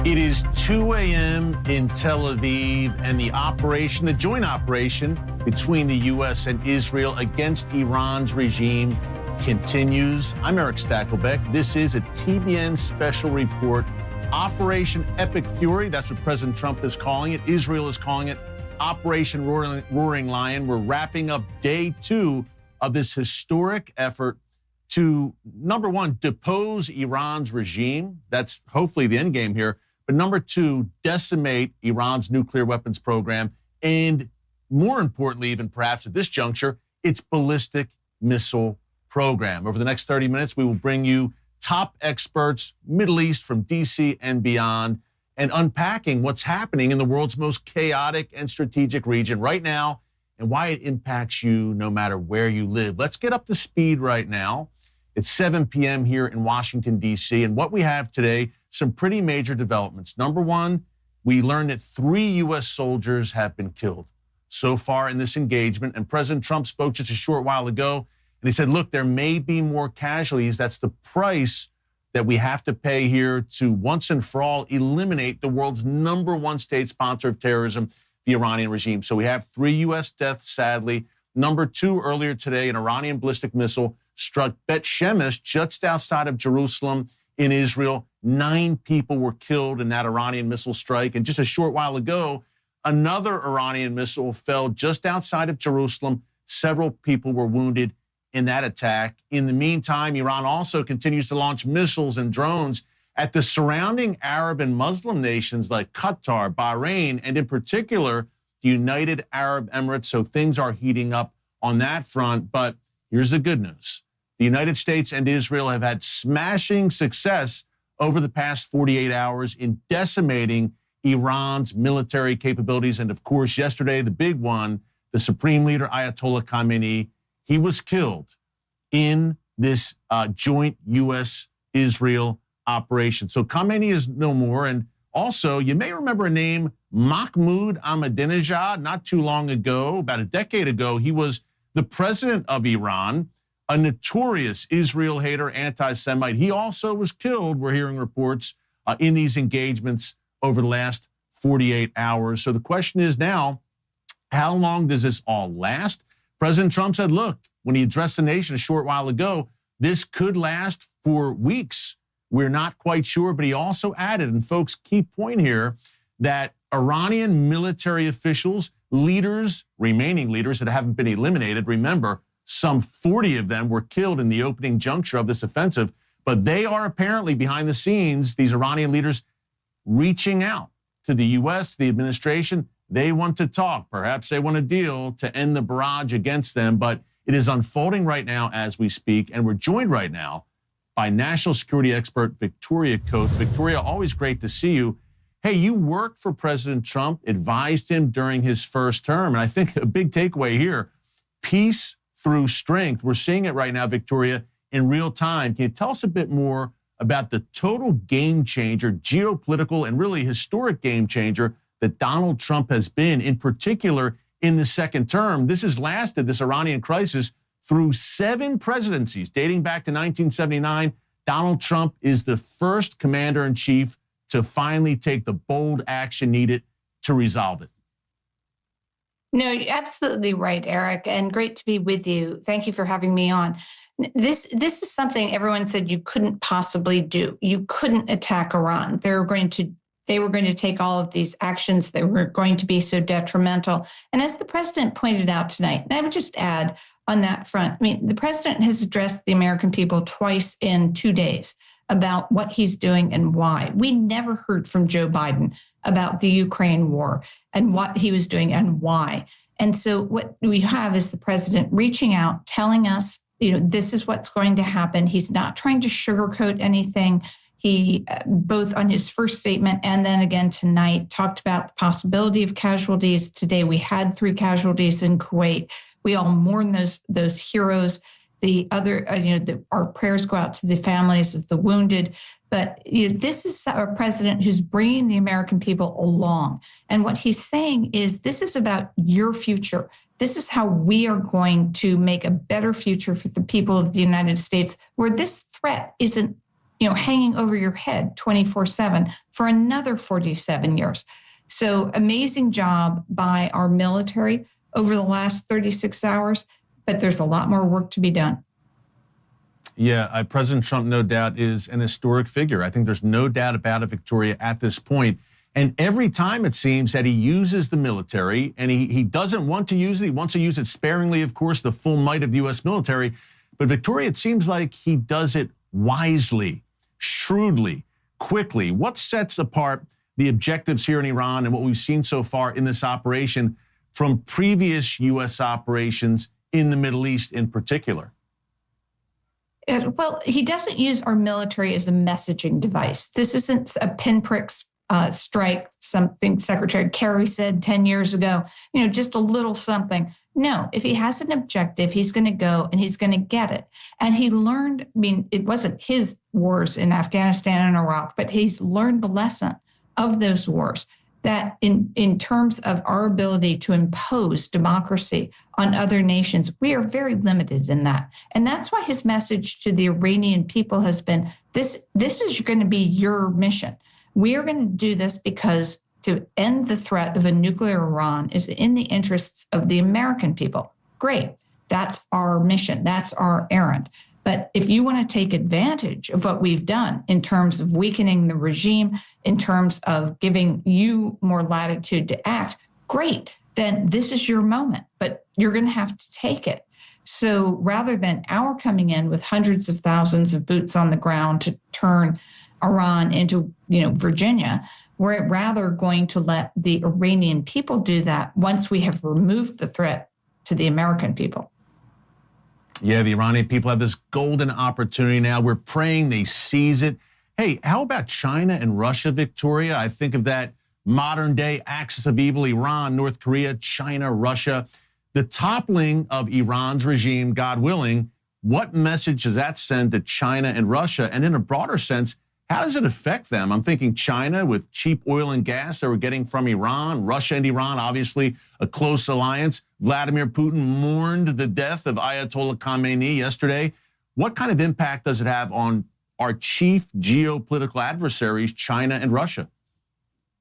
It is 2 a.m. in Tel Aviv, and the joint operation between the U.S. and Israel against Iran's regime continues. I'm Eric Stakelbeck. This is a TBN special report. Operation Epic Fury, that's what President Trump is calling it. Israel is calling it Operation Roaring Lion. We're wrapping up day 2 of this historic effort to, number one, depose Iran's regime. That's hopefully the end game here. But number 2, decimate Iran's nuclear weapons program. And more importantly, even perhaps at this juncture, its ballistic missile program. Over the next 30 minutes, we will bring you top experts, Middle East from D.C. and beyond, and unpacking what's happening in the world's most chaotic and strategic region right now and why it impacts you no matter where you live. Let's get up to speed right now. It's 7 p.m. here in Washington, D.C., and what we have today, some pretty major developments. Number one, we learned that 3 U.S. soldiers have been killed so far in this engagement, and President Trump spoke just a short while ago, and he said, look, there may be more casualties. That's the price that we have to pay here to once and for all eliminate the world's number 1 state sponsor of terrorism, the Iranian regime. So we have 3 U.S. deaths, sadly. Number 2, earlier today, an Iranian ballistic missile struck Bet Shemesh just outside of Jerusalem in Israel. 9 people were killed in that Iranian missile strike. And just a short while ago, another Iranian missile fell just outside of Jerusalem. Several people were wounded in that attack. In the meantime, Iran also continues to launch missiles and drones at the surrounding Arab and Muslim nations like Qatar, Bahrain, and in particular, the United Arab Emirates. So things are heating up on that front. But here's the good news. The United States and Israel have had smashing success over the past 48 hours in decimating Iran's military capabilities. And of course, yesterday, the big one, the Supreme Leader Ayatollah Khamenei, he was killed in this joint U.S.-Israel operation. So Khamenei is no more. And also, you may remember a name, Mahmoud Ahmadinejad. Not too long ago, about a decade ago, he was the president of Iran, a notorious Israel hater, anti-Semite. He also was killed, we're hearing reports, in these engagements over the last 48 hours. So the question is now, how long does this all last? President Trump said, look, when he addressed the nation a short while ago, this could last for weeks. We're not quite sure, but he also added, and folks, key point here, that Iranian military officials, leaders, remaining leaders that haven't been eliminated, remember, some 40 of them were killed in the opening juncture of this offensive, but they are apparently behind the scenes, these Iranian leaders, reaching out to the U.S., the administration. They want to talk. Perhaps they want a deal to end the barrage against them, but it is unfolding right now as we speak, and we're joined right now by national security expert Victoria Cote. Victoria, always great to see you. Hey, you worked for President Trump, advised him during his first term, and I think a big takeaway here, peace through strength. We're seeing it right now, Victoria, in real time. Can you tell us a bit more about the total game changer, geopolitical and really historic game changer that Donald Trump has been, in particular in the second term? This has lasted, this Iranian crisis, through 7 presidencies dating back to 1979. Donald Trump is the first commander-in-chief to finally take the bold action needed to resolve it. No, you're absolutely right, Eric, and great to be with you. Thank you for having me on. This is something everyone said you couldn't possibly do. You couldn't attack Iran. They were going to take all of these actions that were going to be so detrimental. And as the president pointed out tonight, and I would just add on that front, I mean, the president has addressed the American people twice in 2 days about what he's doing and why. We never heard from Joe Biden about the Ukraine war and what he was doing and why. And so what we have is the president reaching out, telling us, this is what's going to happen. He's not trying to sugarcoat anything. He, both on his first statement and then again tonight, talked about the possibility of casualties. Today, we had 3 casualties in Kuwait. We all mourn those heroes. The other, our prayers go out to the families of the wounded. But this is a president who's bringing the American people along. And what he's saying is, this is about your future. This is how we are going to make a better future for the people of the United States, where this threat isn't hanging over your head 24/7 for another 47 years. So amazing job by our military over the last 36 hours, but there's a lot more work to be done. Yeah, President Trump, no doubt, is an historic figure. I think there's no doubt about it, Victoria, at this point. And every time it seems that he uses the military, and he doesn't want to use it. He wants to use it sparingly, of course, the full might of the U.S. military. But Victoria, it seems like he does it wisely, shrewdly, quickly. What sets apart the objectives here in Iran and what we've seen so far in this operation from previous U.S. operations in the Middle East in particular? Well, he doesn't use our military as a messaging device. This isn't a pinprick strike, something Secretary Kerry said 10 years ago, just a little something. No, if he has an objective, he's going to go and he's going to get it. And he learned, it wasn't his wars in Afghanistan and Iraq, but he's learned the lesson of those wars, that in terms of our ability to impose democracy on other nations, we are very limited in that. And that's why his message to the Iranian people has been, this is going to be your mission. We are going to do this because to end the threat of a nuclear Iran is in the interests of the American people. Great. That's our mission. That's our errand. But if you want to take advantage of what we've done in terms of weakening the regime, in terms of giving you more latitude to act, great, then this is your moment, but you're going to have to take it. So rather than our coming in with hundreds of thousands of boots on the ground to turn Iran into, Virginia, we're rather going to let the Iranian people do that once we have removed the threat to the American people. Yeah, the Iranian people have this golden opportunity now. We're praying they seize it. Hey, how about China and Russia, Victoria? I think of that modern day axis of evil: Iran, North Korea, China, Russia. The toppling of Iran's regime, God willing, what message does that send to China and Russia? And in a broader sense, how does it affect them? I'm thinking China with cheap oil and gas that we're getting from Iran, Russia and Iran, obviously a close alliance. Vladimir Putin mourned the death of Ayatollah Khamenei yesterday. What kind of impact does it have on our chief geopolitical adversaries, China and Russia?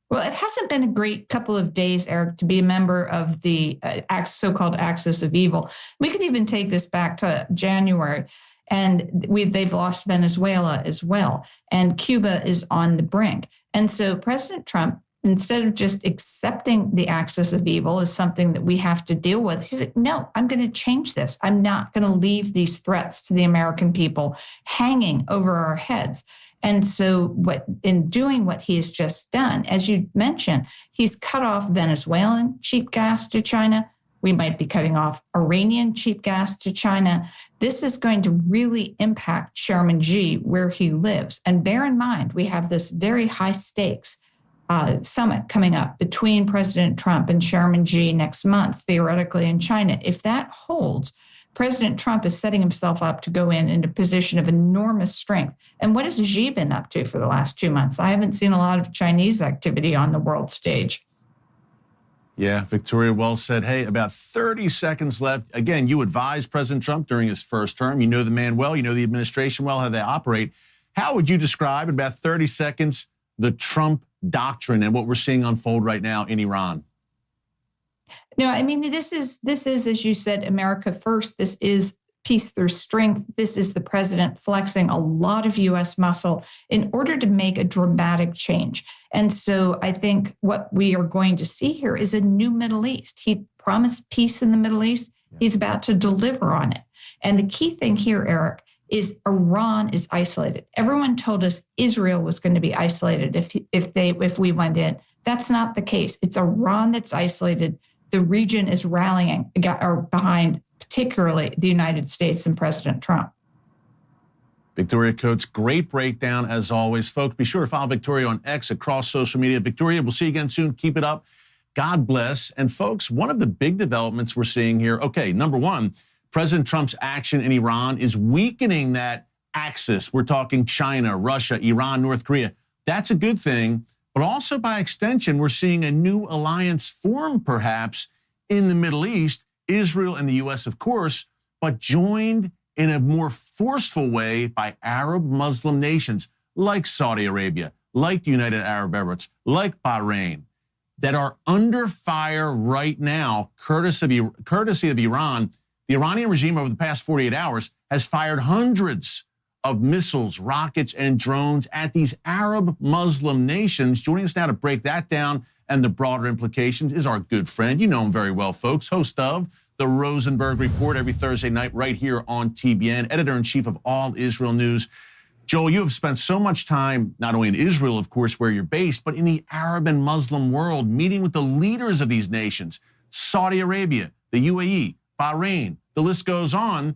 Well, it hasn't been a great couple of days, Eric, to be a member of the so-called axis of evil. We could even take this back to January. And they've lost Venezuela as well. And Cuba is on the brink. And so President Trump, instead of just accepting the axis of evil as something that we have to deal with, he's like, no, I'm going to change this. I'm not going to leave these threats to the American people hanging over our heads. And so in doing what he has just done, as you mentioned, he's cut off Venezuelan cheap gas to China. We might be cutting off Iranian cheap gas to China. This is going to really impact Chairman Xi where he lives. And bear in mind, we have this very high stakes summit coming up between President Trump and Chairman Xi next month, theoretically in China. If that holds, President Trump is setting himself up to go in a position of enormous strength. And what has Xi been up to for the last 2 months? I haven't seen a lot of Chinese activity on the world stage. Yeah, Victoria, well said. Hey, about 30 seconds left. Again, you advised President Trump during his first term. You know the man well. You know the administration well, how they operate. How would you describe, in about 30 seconds, the Trump doctrine and what we're seeing unfold right now in Iran? No, I mean, this is, as you said, America first. This is peace through strength. This is the president flexing a lot of U.S. muscle in order to make a dramatic change. And so I think what we are going to see here is a new Middle East. He promised peace in the Middle East. He's about to deliver on it. And the key thing here, Eric, is Iran is isolated. Everyone told us Israel was going to be isolated if we went in. That's not the case. It's Iran that's isolated. The region is rallying behind particularly the United States and President Trump. Victoria Coates, great breakdown as always. Folks, be sure to follow Victoria on X, across social media. Victoria, we'll see you again soon. Keep it up. God bless. And folks, one of the big developments we're seeing here, okay, number one, President Trump's action in Iran is weakening that axis. We're talking China, Russia, Iran, North Korea. That's a good thing. But also by extension, we're seeing a new alliance form perhaps in the Middle East, Israel and the U.S., of course, but joined in a more forceful way by Arab Muslim nations like Saudi Arabia, like the United Arab Emirates, like Bahrain, that are under fire right now, courtesy of Iran. The Iranian regime over the past 48 hours has fired hundreds of missiles, rockets, and drones at these Arab Muslim nations. Joining us now to break that down and the broader implications is our good friend, you know him very well, folks, host of the Rosenberg Report every Thursday night right here on TBN, editor-in-chief of All Israel News. Joel, you have spent so much time, not only in Israel, of course, where you're based, but in the Arab and Muslim world, meeting with the leaders of these nations, Saudi Arabia, the UAE, Bahrain, the list goes on.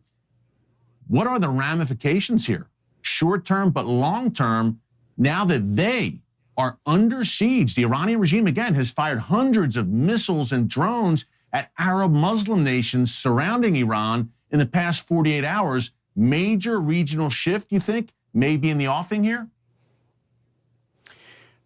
What are the ramifications here? Short-term, but long-term, now that they are under siege. The Iranian regime, again, has fired hundreds of missiles and drones at Arab Muslim nations surrounding Iran in the past 48 hours. Major regional shift, you think, may be in the offing here?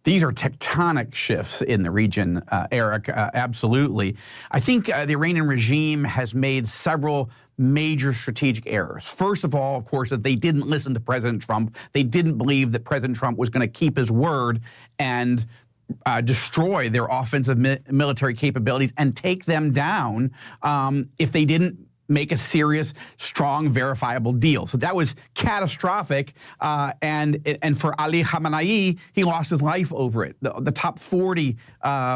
These are tectonic shifts in the region, Eric, absolutely. I think the Iranian regime has made several major strategic errors. First of all, of course, that they didn't listen to President Trump. They didn't believe that President Trump was going to keep his word and destroy their offensive military capabilities and take them down if they didn't make a serious, strong, verifiable deal. So that was catastrophic. And for Ali Khamenei, he lost his life over it. The top 40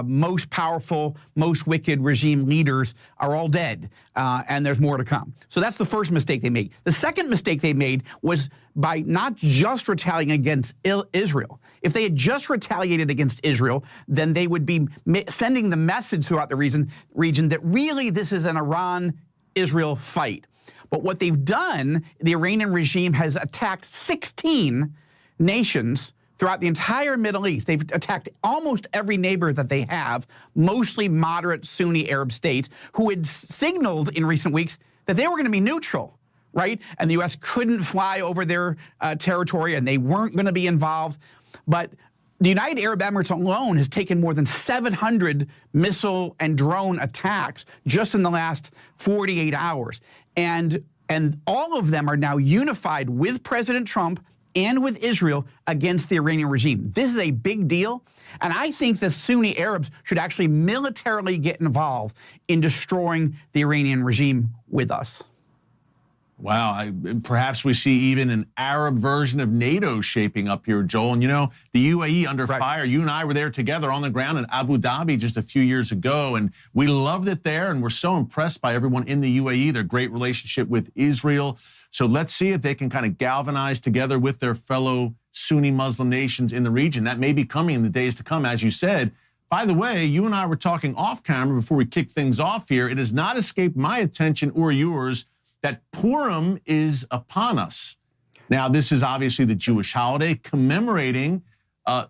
most powerful, most wicked regime leaders are all dead, and there's more to come. So that's the first mistake they made. The second mistake they made was by not just retaliating against Israel. If they had just retaliated against Israel, then they would be sending the message throughout the region that really this is an Iran-Israel fight. But what they've done, the Iranian regime has attacked 16 nations throughout the entire Middle East. They've attacked almost every neighbor that they have, mostly moderate Sunni Arab states, who had signaled in recent weeks that they were going to be neutral, right? And the U.S. couldn't fly over their territory, and they weren't going to be involved. But the United Arab Emirates alone has taken more than 700 missile and drone attacks just in the last 48 hours. And all of them are now unified with President Trump and with Israel against the Iranian regime. This is a big deal. And I think the Sunni Arabs should actually militarily get involved in destroying the Iranian regime with us. Wow, perhaps we see even an Arab version of NATO shaping up here, Joel. And you know, the UAE under fire, you and I were there together on the ground in Abu Dhabi just a few years ago, and we loved it there, and we're so impressed by everyone in the UAE, their great relationship with Israel. So let's see if they can kind of galvanize together with their fellow Sunni Muslim nations in the region. That may be coming in the days to come, as you said. By the way, you and I were talking off camera before we kick things off here. It has not escaped my attention or yours that Purim is upon us. Now, this is obviously the Jewish holiday commemorating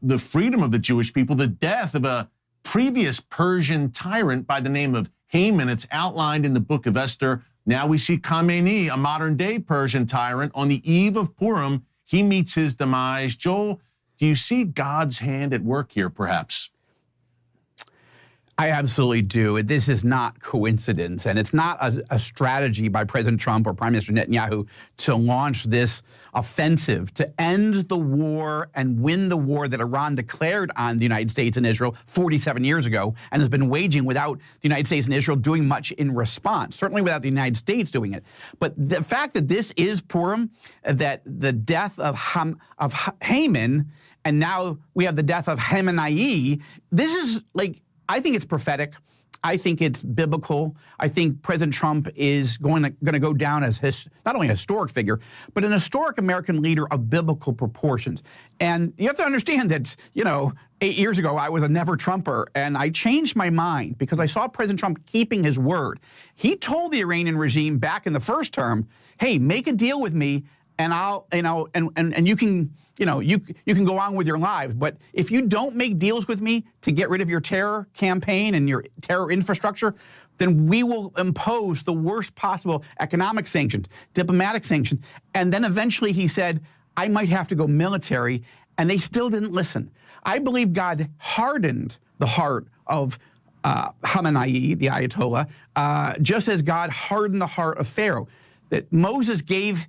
the freedom of the Jewish people, the death of a previous Persian tyrant by the name of Haman. It's outlined in the book of Esther. Now we see Khamenei, a modern-day Persian tyrant. On the eve of Purim, he meets his demise. Joel, do you see God's hand at work here, perhaps? I absolutely do. This is not coincidence, and it's not a strategy by President Trump or Prime Minister Netanyahu to launch this offensive to end the war and win the war that Iran declared on the United States and Israel 47 years ago and has been waging without the United States and Israel doing much in response, certainly without the United States doing it. But the fact that this is Purim, that the death of Haman, and now we have the death of Khamenei, this is like, I think it's prophetic. I think it's biblical. I think President Trump is going to go down as not only a historic figure, but an historic American leader of biblical proportions. And you have to understand that, 8 years ago, I was a never Trumper, and I changed my mind because I saw President Trump keeping his word. He told the Iranian regime back in the first term, hey, make a deal with me, and I'll, and you can, you can go on with your lives. But if you don't make deals with me to get rid of your terror campaign and your terror infrastructure, then we will impose the worst possible economic sanctions, diplomatic sanctions. And then eventually he said, I might have to go military. And they still didn't listen. I believe God hardened the heart of Khamenei, the Ayatollah, just as God hardened the heart of Pharaoh. that Moses gave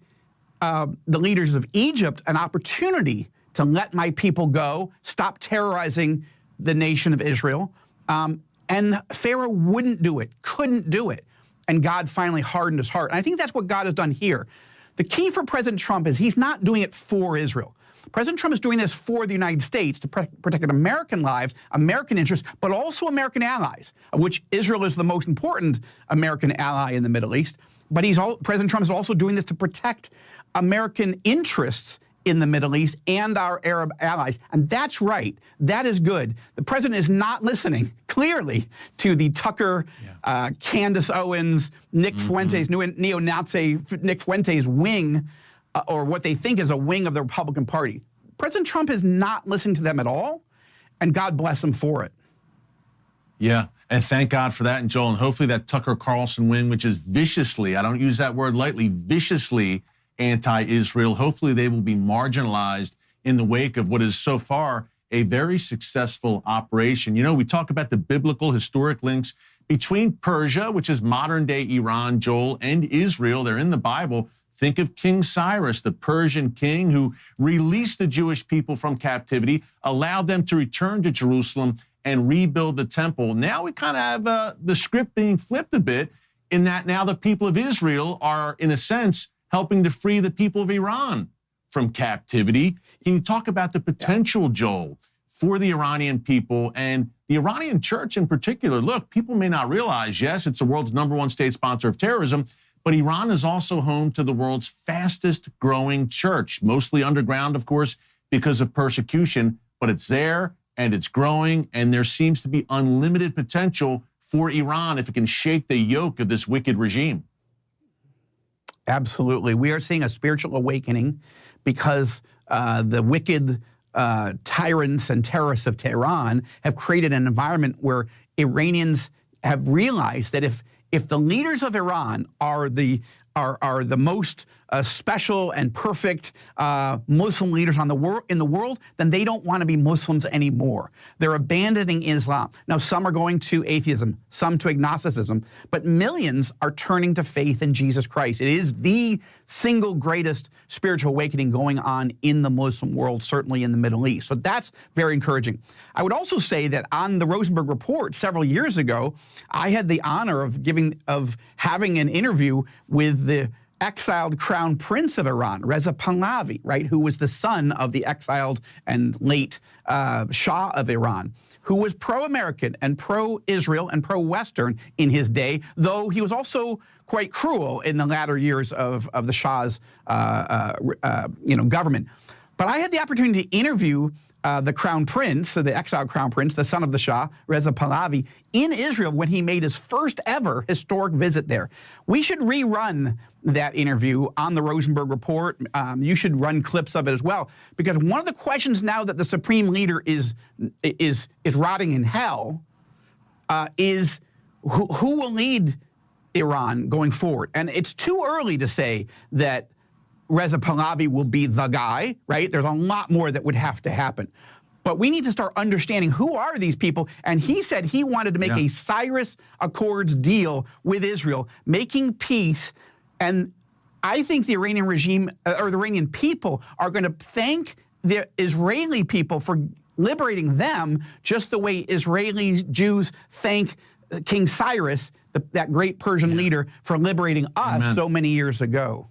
the leaders of Egypt an opportunity to let my people go, stop terrorizing the nation of Israel. And Pharaoh wouldn't do it, couldn't do it. And God finally hardened his heart. And I think that's what God has done here. The key for President Trump is he's not doing it for Israel. President Trump is doing this for the United States to protect American lives, American interests, but also American allies, of which Israel is the most important American ally in the Middle East. But President Trump is also doing this to protect American interests in the Middle East and our Arab allies. And that's right. That is good. The president is not listening, clearly, to the Tucker, Candace Owens, Nick Fuentes, neo-Nazi Nick Fuentes wing, or what they think is a wing of the Republican Party. President Trump is not listening to them at all, and God bless him for it. Yeah, and thank God for that. And Joel, and hopefully that Tucker Carlson wing, which is viciously, I don't use that word lightly, viciously anti-Israel, hopefully they will be marginalized in the wake of what is so far a very successful operation. You know, we talk about the biblical historic links between Persia, which is modern-day Iran, Joel, and Israel. They're in the Bible. Think of King Cyrus, the Persian king who released the Jewish people from captivity, allowed them to return to Jerusalem and rebuild the temple. Now we kind of have the script being flipped a bit in that now the people of Israel are, in a sense, helping to free the people of Iran from captivity. Can you talk about the potential, Joel, for the Iranian people and the Iranian church in particular? Look, people may not realize, yes, it's the world's #1 state sponsor of terrorism, but Iran is also home to the world's fastest growing church, mostly underground, of course, because of persecution, but it's there and it's growing, and there seems to be unlimited potential for Iran if it can shake the yoke of this wicked regime. Absolutely. We are seeing a spiritual awakening because the wicked tyrants and terrorists of Tehran have created an environment where Iranians have realized that if the leaders of Iran are the most special and perfect Muslim leaders in the world, then they don't want to be Muslims anymore. They're abandoning Islam. Now, some are going to atheism, some to agnosticism, but millions are turning to faith in Jesus Christ. It is the single greatest spiritual awakening going on in the Muslim world, certainly in the Middle East. So that's very encouraging. I would also say that on the Rosenberg Report several years ago, I had the honor of having an interview with the exiled crown prince of Iran, Reza Pahlavi, right, who was the son of the exiled and late Shah of Iran, who was pro-American and pro-Israel and pro-Western in his day, though he was also quite cruel in the latter years of the Shah's government. But I had the opportunity to interview the crown prince, the exiled crown prince, the son of the Shah, Reza Pahlavi, in Israel when he made his first ever historic visit there. We should rerun that interview on the Rosenberg Report. You should run clips of it as well, because one of the questions now that the supreme leader is rotting in hell is who will lead Iran going forward. And it's too early to say that Reza Pahlavi will be the guy, right? There's a lot more that would have to happen. But we need to start understanding who are these people. And he said he wanted to make a Cyrus Accords deal with Israel, making peace. And I think the Iranian regime, or the Iranian people, are going to thank the Israeli people for liberating them, just the way Israeli Jews thank King Cyrus, that great Persian leader, for liberating us so many years ago.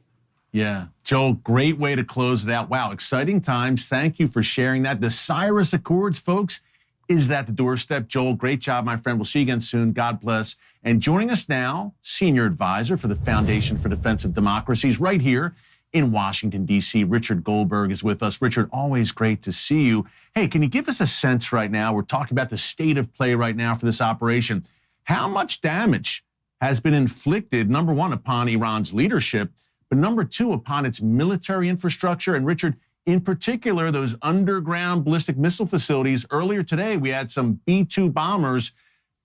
Yeah. Joel, great way to close it out. Wow, exciting times. Thank you for sharing that. The Cyrus Accords, folks, is at the doorstep. Joel, great job, my friend. We'll see you again soon. God bless. And joining us now, Senior Advisor for the Foundation for Defense of Democracies right here in Washington, D.C., Richard Goldberg is with us. Richard, always great to see you. Hey, can you give us a sense right now? We're talking about the state of play right now for this operation. How much damage has been inflicted, number one, upon Iran's leadership, but number two, upon its military infrastructure? And Richard, in particular, those underground ballistic missile facilities. Earlier today, we had some B-2 bombers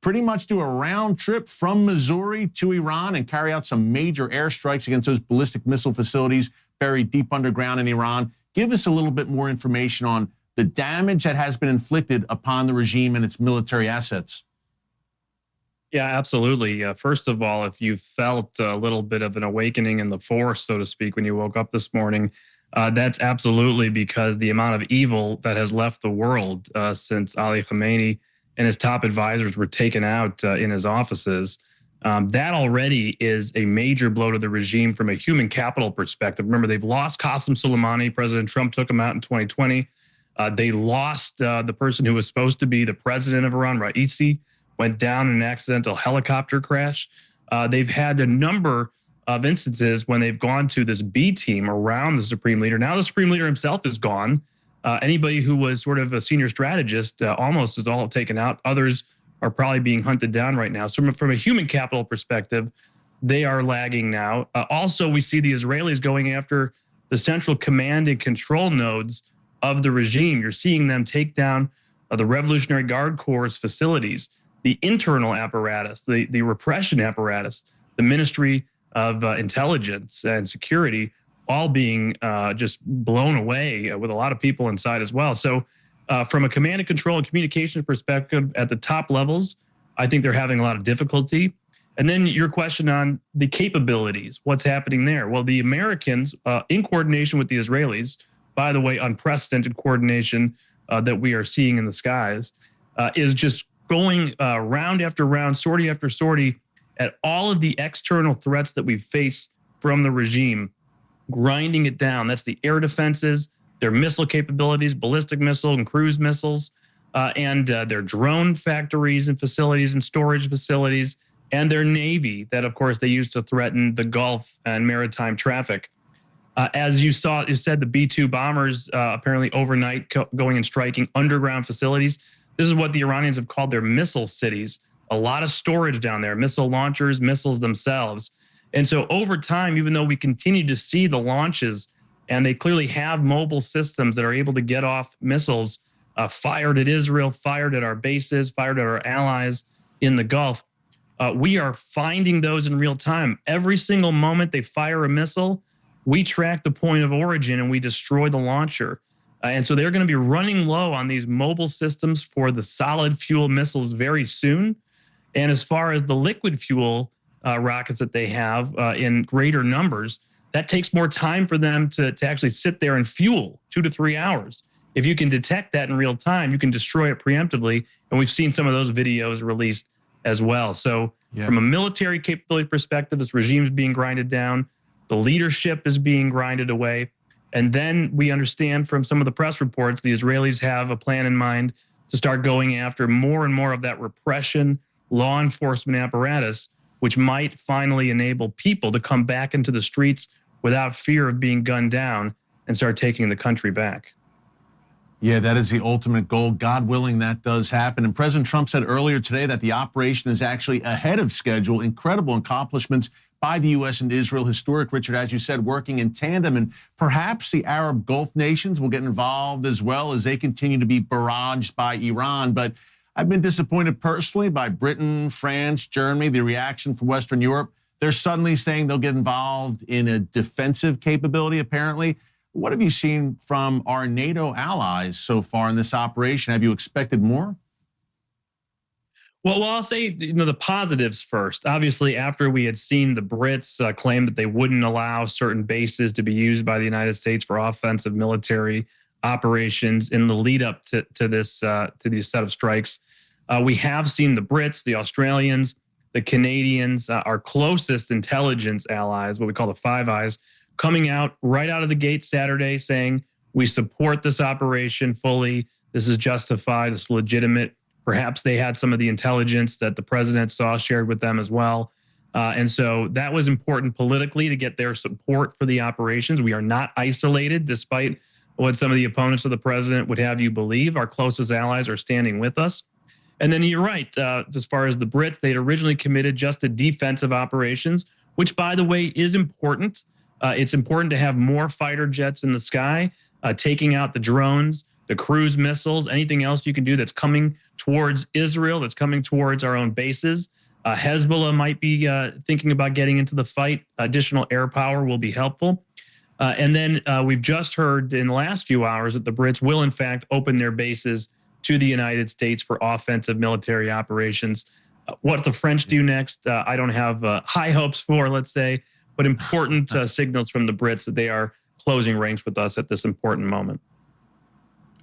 pretty much do a round trip from Missouri to Iran and carry out some major airstrikes against those ballistic missile facilities buried deep underground in Iran. Give us a little bit more information on the damage that has been inflicted upon the regime and its military assets. Yeah, absolutely. First of all, if you felt a little bit of an awakening in the force, so to speak, when you woke up this morning, that's absolutely because the amount of evil that has left the world since Ali Khamenei and his top advisors were taken out in his offices. That already is a major blow to the regime from a human capital perspective. Remember, they've lost Qasem Soleimani. President Trump took him out in 2020. They lost the person who was supposed to be the president of Iran, Raisi, went down in an accidental helicopter crash. They've had a number of instances when they've gone to this B team around the supreme leader. Now the supreme leader himself is gone. Anybody who was sort of a senior strategist almost is all taken out. Others are probably being hunted down right now. So from a human capital perspective, they are lagging now. Also, we see the Israelis going after the central command and control nodes of the regime. You're seeing them take down the Revolutionary Guard Corps' facilities, the internal apparatus, the repression apparatus, the Ministry of Intelligence and Security, all being just blown away with a lot of people inside as well. So from a command and control and communication perspective at the top levels, I think they're having a lot of difficulty. And then your question on the capabilities, what's happening there? Well, the Americans, in coordination with the Israelis, by the way, unprecedented coordination that we are seeing in the skies, is just going round after round, sortie after sortie at all of the external threats that we face from the regime, grinding it down. That's the air defenses, their missile capabilities, ballistic missile and cruise missiles, and their drone factories and facilities and storage facilities, and their Navy that, of course, they use to threaten the Gulf and maritime traffic. As you saw, you said the B-2 bombers apparently overnight going and striking underground facilities. This is what the Iranians have called their missile cities. A lot of storage down there, missile launchers, missiles themselves. And so over time, even though we continue to see the launches, and they clearly have mobile systems that are able to get off missiles fired at Israel, fired at our bases, fired at our allies in the Gulf, we are finding those in real time. Every single moment they fire a missile, we track the point of origin and we destroy the launcher. And so they're going to be running low on these mobile systems for the solid fuel missiles very soon. And as far as the liquid fuel rockets that they have in greater numbers, that takes more time for them to actually sit there and fuel, 2 to 3 hours. If you can detect that in real time, you can destroy it preemptively. And we've seen some of those videos released as well. So from a military capability perspective, this regime is being grinded down. The leadership is being grinded away. And then we understand from some of the press reports, the Israelis have a plan in mind to start going after more and more of that repression, law enforcement apparatus, which might finally enable people to come back into the streets without fear of being gunned down and start taking the country back. Yeah, that is the ultimate goal. God willing, that does happen. And President Trump said earlier today that the operation is actually ahead of schedule. Incredible accomplishments by the U.S. and Israel. Historic, Richard, as you said, working in tandem. And perhaps the Arab Gulf nations will get involved as well as they continue to be barraged by Iran. But I've been disappointed personally by Britain, France, Germany, the reaction from Western Europe. They're suddenly saying they'll get involved in a defensive capability, apparently. What have you seen from our NATO allies so far in this operation? Have you expected more? Well, I'll say, the positives first. Obviously, after we had seen the Brits claim that they wouldn't allow certain bases to be used by the United States for offensive military operations in the lead up to this set of strikes, we have seen the Brits, the Australians, the Canadians, our closest intelligence allies, what we call the Five Eyes, coming out right out of the gate Saturday saying, we support this operation fully. This is justified. It's legitimate. Perhaps they had some of the intelligence that the president saw shared with them as well. And so that was important politically to get their support for the operations. We are not isolated, despite what some of the opponents of the president would have you believe. Our closest allies are standing with us. And then you're right, as far as the Brits, they'd originally committed just to defensive operations, which, by the way, is important. It's important to have more fighter jets in the sky, taking out the drones, the cruise missiles, anything else you can do that's coming towards Israel, that's coming towards our own bases. Hezbollah might be thinking about getting into the fight. Additional air power will be helpful. And then we've just heard in the last few hours that the Brits will, in fact, open their bases to the United States for offensive military operations. What the French do next, I don't have high hopes for, let's say, but important signals from the Brits that they are closing ranks with us at this important moment.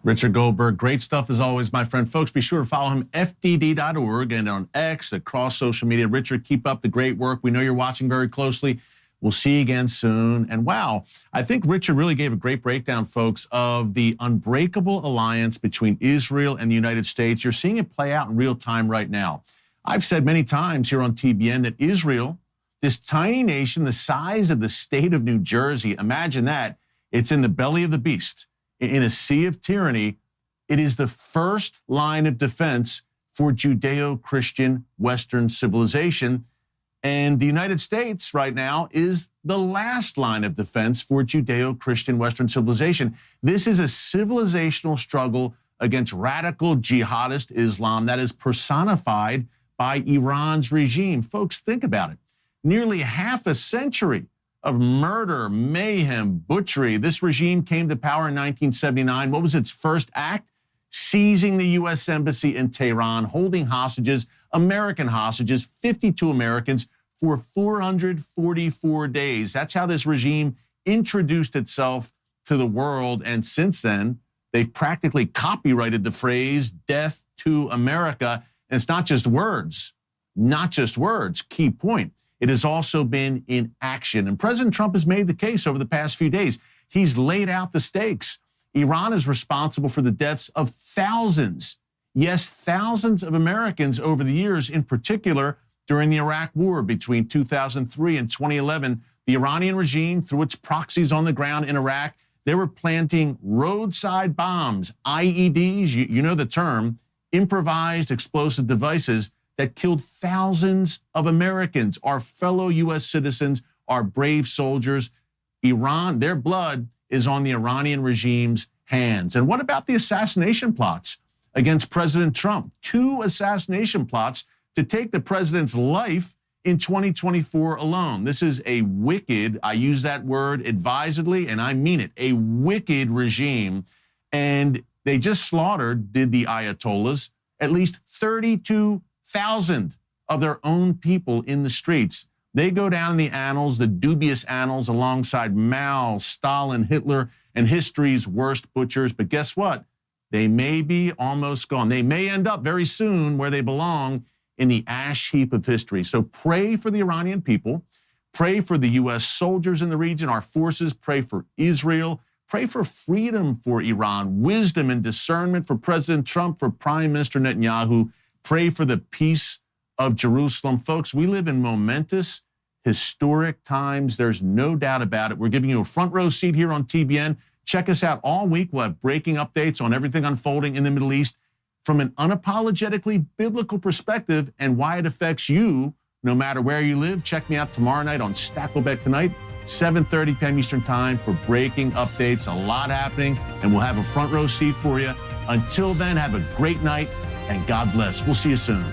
Richard Goldberg, great stuff as always, my friend. Folks, be sure to follow him, fdd.org, and on X, across social media. Richard, keep up the great work. We know you're watching very closely. We'll see you again soon. And wow, I think Richard really gave a great breakdown, folks, of the unbreakable alliance between Israel and the United States. You're seeing it play out in real time right now. I've said many times here on TBN that Israel, this tiny nation the size of the state of New Jersey, imagine that, it's in the belly of the beast. In a sea of tyranny, it is the first line of defense for Judeo-Christian Western civilization. And the United States right now is the last line of defense for Judeo-Christian Western civilization. This is a civilizational struggle against radical jihadist Islam that is personified by Iran's regime. Folks, think about it. Nearly half a century of murder, mayhem, butchery. This regime came to power in 1979. What was its first act? Seizing the U.S. Embassy in Tehran, holding hostages, American hostages, 52 Americans, for 444 days. That's how this regime introduced itself to the world. And since then, they've practically copyrighted the phrase, death to America. And it's not just words, key point. It has also been in action. And President Trump has made the case over the past few days. He's laid out the stakes. Iran is responsible for the deaths of thousands, yes, thousands of Americans over the years, in particular during the Iraq War between 2003 and 2011. The Iranian regime, through its proxies on the ground in Iraq, they were planting roadside bombs, IEDs, you know the term, improvised explosive devices that killed thousands of Americans, our fellow U.S. citizens, our brave soldiers. Iran, their blood is on the Iranian regime's hands. And what about the assassination plots against President Trump? 2 assassination plots to take the president's life in 2024 alone. This is a wicked, I use that word advisedly, and I mean it, a wicked regime. And they just slaughtered, did the Ayatollahs, at least 32,000 of their own people in the streets. They go down in the annals, the dubious annals, alongside Mao, Stalin, Hitler, and history's worst butchers. But guess what? They may be almost gone. They may end up very soon where they belong, in the ash heap of history. So pray for the Iranian people. Pray for the U.S. soldiers in the region, our forces. Pray for Israel. Pray for freedom for Iran, wisdom and discernment for President Trump, for Prime Minister Netanyahu. Pray for the peace of Jerusalem. Folks, we live in momentous, historic times. There's no doubt about it. We're giving you a front row seat here on TBN. Check us out all week. We'll have breaking updates on everything unfolding in the Middle East from an unapologetically biblical perspective and why it affects you no matter where you live. Check me out tomorrow night on Stackleback Tonight, 7:30 p.m. Eastern Time for breaking updates. A lot happening, and we'll have a front row seat for you. Until then, have a great night, and God bless. We'll see you soon.